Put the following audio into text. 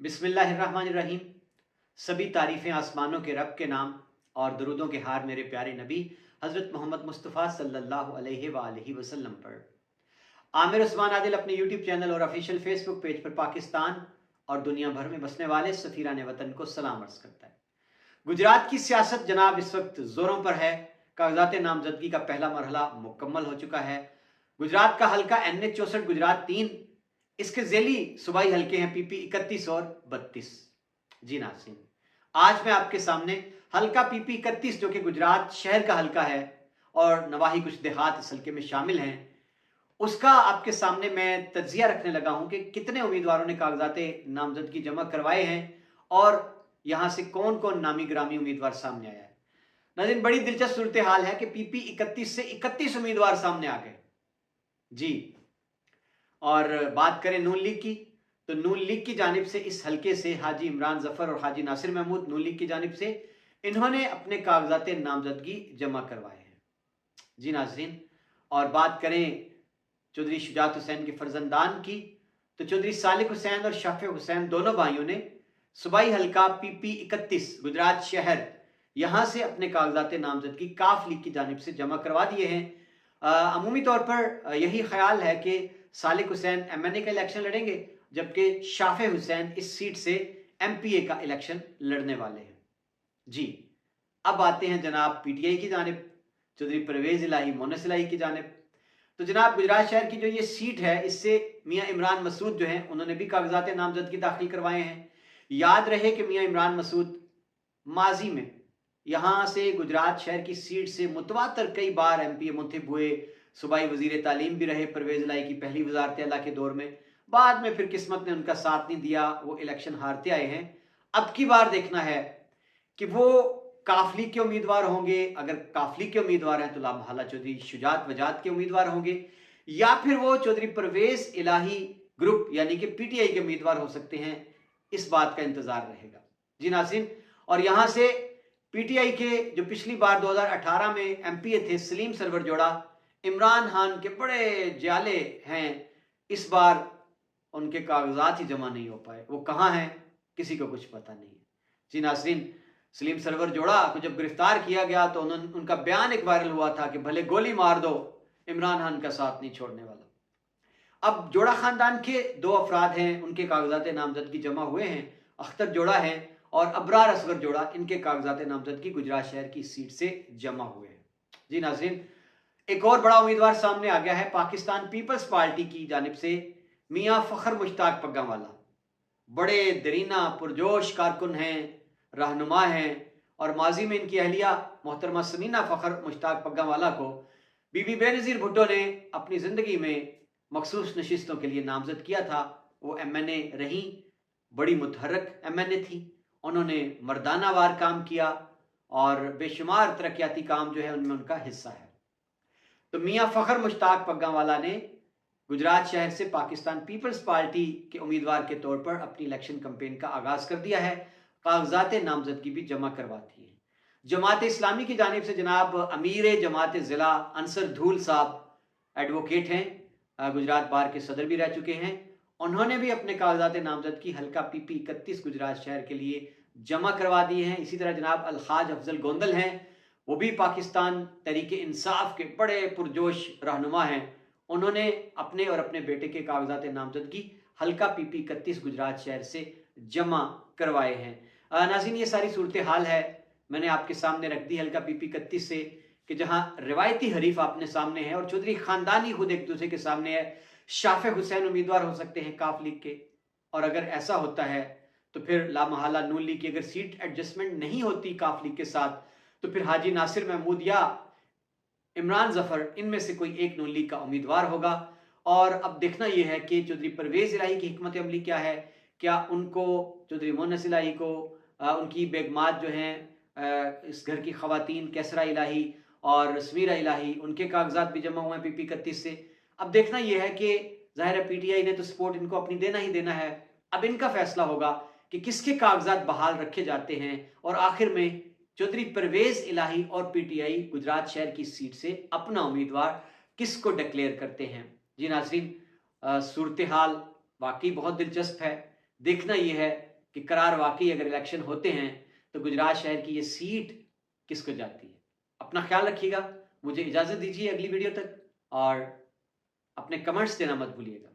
बिस्मिल्लाहिर्रहमानिर्रहीम। सभी तारीफ़ें आसमानों के रब के नाम और दरूदों के हार मेरे प्यारे नबी हज़रत मोहम्मद मुस्तफ़ा सल्लल्लाहु अलैहि वसल्लम पर। आमिर उस्मान आदिल अपने यूट्यूब चैनल और ऑफिशियल फेसबुक पेज पर पाकिस्तान और दुनिया भर में बसने वाले सफ़ीरान वतन को सलाम अर्ज़ करता है। गुजरात की सियासत जनाब इस वक्त ज़ोरों पर है। कागजात नामजदगी का पहला मरहला मुकम्मल हो चुका है। गुजरात का हल्का NH 64 गुजरात 3, इसके ज़ेली सूबाई हल्के हैं PP 31 और 32। जी नाज़रीन, आज मैं आपके सामने हल्का PP 31 जो कि गुजरात शहर का हल्का है और नवाही कुछ देहात इस हल्के में शामिल हैं, उसका आपके सामने मैं तज्जिया रखने लगा हूं कि कितने उम्मीदवारों ने कागजात नामजदगी जमा करवाए हैं और यहां से कौन कौन नामी ग्रामी उम्मीदवार सामने आया है। नाज़रीन, बड़ी दिलचस्प सूरत हाल है कि PP 31 से 31 उम्मीदवार सामने आ गए। जी, और बात करें नून लीग की, तो नून लीग की जानिब से इस हल्के से हाजी इमरान जफर और हाजी नासिर महमूद नून लीग की जानिब से इन्होंने अपने कागजात नामजदगी जमा करवाए हैं। जी नाजरीन, और बात करें चौधरी शुजात हुसैन के फर्जंदान की, तो चौधरी सालिक हुसैन और शाफे हुसैन दोनों भाइयों ने सूबाई हल्का PP 31 गुजरात शहर यहां से अपने कागजात नामजदगी काफ लीग की जानिब से जमा करवा दिए हैं। अमूमी तौर पर यही ख्याल है कि सालिक हुसैन MNA का इलेक्शन लड़ेंगे, जबकि शाफे हुसैन इस सीट से MPA का इलेक्शन लड़ने वाले हैं। जी, अब आते हैं जनाब PTI की जानिब, चौधरी परवेज इलाही मोनस इलाही की जानिब। तो जनाब गुजरात शहर की जो ये सीट है, इससे मियाँ इमरान मसूद जो हैं उन्होंने भी कागजात नामजदगी दाखिल करवाए हैं। याद रहे कि मियाँ इमरान मसूद माजी में यहाँ से गुजरात शहर की सीट से मुतवातर कई बार MPA मुंतखब हुए, सूबाई वजीर तालीम भी रहे परवेज इलाही की पहली वजारत आला के दौर में। बाद में फिर किस्मत ने उनका साथ नहीं दिया, वो इलेक्शन हारते आए हैं। अब की बार देखना है कि वो काफली के उम्मीदवार होंगे। अगर काफली के उम्मीदवार हैं तो लामहला चौधरी शुजात वजात के उम्मीदवार होंगे, या फिर वो चौधरी परवेज इलाही ग्रुप यानी कि PTI के उम्मीदवार हो सकते हैं। इस बात का इंतजार रहेगा। जी नाज़रीन, और यहां से PTI के जो पिछली बार 2018 में MPA थे सलीम सरवर जोड़ा, इमरान खान के बड़े जाले हैं, इस बार उनके कागजात ही जमा नहीं हो पाए। वो कहां हैं किसी को कुछ पता नहीं है। जी नाज़रीन, सलीम सरवर जोड़ा को जब गिरफ्तार किया गया तो उनका बयान एक वायरल हुआ था कि भले गोली मार दो, इमरान खान का साथ नहीं छोड़ने वाला। अब जोड़ा खानदान के दो अफराद हैं, उनके कागजात नामजदगी जमा हुए हैं। अख्तर जोड़ा है और अबरार असगर जोड़ा, इनके कागजात नामजदगी गुजरात शहर की सीट से जमा हुए हैं। जी नाजरीन, एक और बड़ा उम्मीदवार सामने आ गया है पाकिस्तान पीपल्स पार्टी की जानिब से, मियाँ फ़खर मुश्ताक पग्गावाला। बड़े दरीना पुरजोश कारकुन हैं, रहनुमा हैं, और माजी में इनकी अहलिया मोहतरमा समीना फ़खर मुश्ताक पग्गावाला को बीबी बेनज़ीर भुट्टो ने अपनी ज़िंदगी में मखसूस नशिस्तों के लिए नामजद किया था। वो MNA रहीं, बड़ी मुतहर्रक MNA थी। उन्होंने मर्दाना वार काम किया और बेशुमार तरक्याती काम जो है उनमें उनका हिस्सा है। तो मियाँ फ़खर मुश्ताक पग्गावाला ने गुजरात शहर से पाकिस्तान पीपल्स पार्टी के उम्मीदवार के तौर पर अपनी इलेक्शन कैंपेन का आगाज कर दिया है। कागजात नामजदगी भी जमा करवाती है। जमात इस्लामी की जानिब से जनाब अमीर जमात ज़िला अंसर धूल साहब एडवोकेट हैं, गुजरात बार के सदर भी रह चुके हैं। उन्होंने भी अपने कागजात नामजदगी हल्का PP 31 गुजरात शहर के लिए जमा करवा दिए हैं। इसी तरह जनाब अलहाज अफजल गोंदल हैं, वो भी पाकिस्तान तहरीक इंसाफ के बड़े पुरजोश रहनुमा हैं। उन्होंने अपने और अपने बेटे के कागजात नामजदगी हल्का PP 31 गुजरात शहर से जमा करवाए हैं। नाज़रीन, ये सारी सूरत हाल है मैंने आपके सामने रख दी हल्का PP 31 से, कि जहां रिवायती हरीफ आपने सामने है और चौधरी खानदानी खुद एक दूसरे के सामने है। शाफे हुसैन उम्मीदवार हो सकते हैं काफ लीग के, और अगर ऐसा होता है तो फिर लामहला नून लीग की अगर सीट एडजस्टमेंट नहीं होती काफ लीग के साथ, तो फिर हाजी नासिर महमूद या इमरान जफर, इनमें से कोई एक नून लीग का उम्मीदवार होगा। और अब देखना यह है कि चौधरी परवेज इलाही की हिकमत अमली क्या है। क्या उनको, चौधरी मोनस इलाही को, उनकी बेगमात जो हैं, इस घर की खवातीन कैसरा इलाही और समीरा इलाही, उनके कागजात भी जमा हुए हैं PP 31 से। अब देखना यह है कि जाहिर है PTI ने तो सपोर्ट इनको अपनी देना ही देना है। अब इनका फैसला होगा कि किसके कागजात बहाल रखे जाते हैं, और आखिर में चौधरी परवेज इलाही और PTI गुजरात शहर की सीट से अपना उम्मीदवार किसको डिक्लेयर करते हैं। जी नाजरीन, सूरत हाल वाकई बहुत दिलचस्प है। देखना यह है कि करार वाकई अगर इलेक्शन होते हैं तो गुजरात शहर की ये सीट किसको जाती है। अपना ख्याल रखिएगा, मुझे इजाज़त दीजिए अगली वीडियो तक, और अपने कमेंट्स देना मत भूलिएगा।